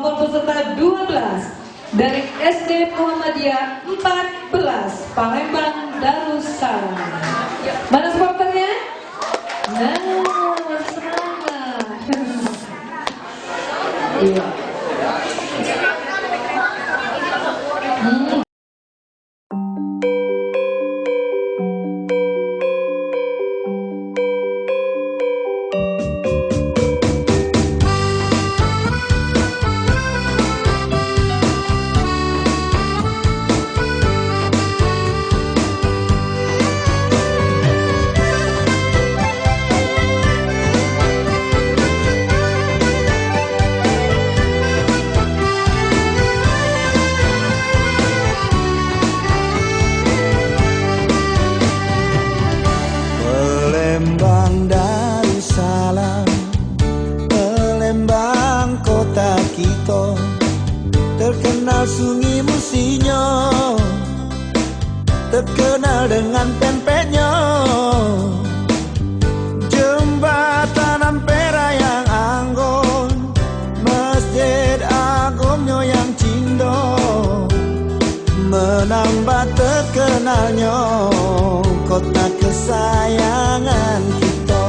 maupun peserta 12 dari SD Muhammadiyah 14 Palembang Darussalam. Mana supporternya? Nah, semangat. Iya. Palembang Darussalam, Palembang kota kita, terkenal sungai Musinyo, terkenal dengan pempeknya, jembatan Ampera yang anggun, masjid agungnya yang cindo, menambah terkenalnya kota kesayangan kita.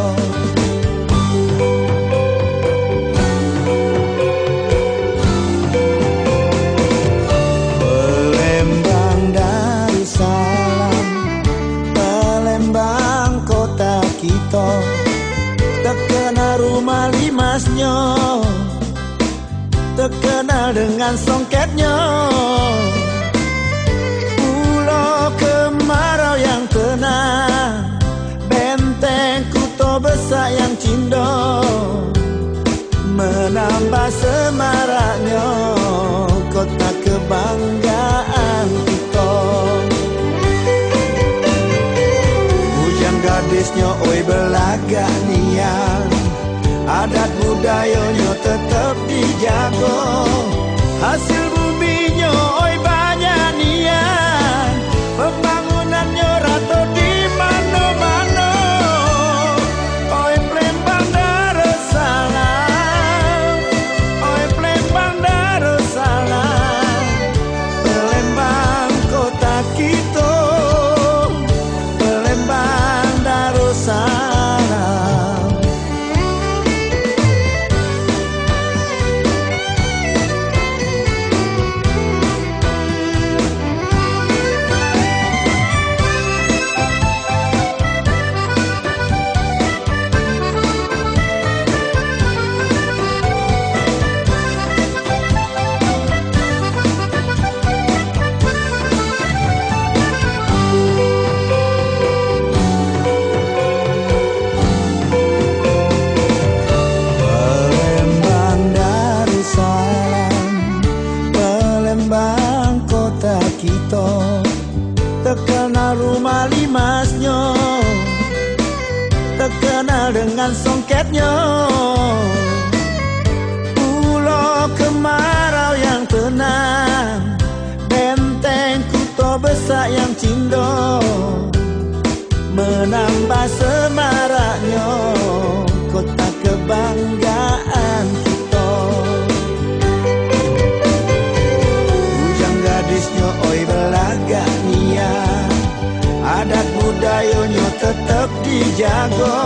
Palembang Darussalam, Palembang kota kita, terkenal rumah limasnya, terkenal dengan songketnya, pulau kemarau yang tenang, benteng Kuto Besar yang cindo, menambah semaraknya kota kebanggaan kita. Bujang gadisnya oi belagak nian, adat budayanya tetap dijaga, hasil buminya oi banyak nian, pembangunannya rata di mana-mana. Oi Palembang Darussalam, oi Palembang Darussalam, Palembang kota kita, Palembang Darussalam. Kita terkenal rumah limasnya, terkenal dengan songketnya, pulau kemarau yang tenang, benteng Kuto Besar yang cindo, menambah semaraknya kota kebanggaan kita. Gadisnya oi belagak nian, adat budayanya tetap dijaga,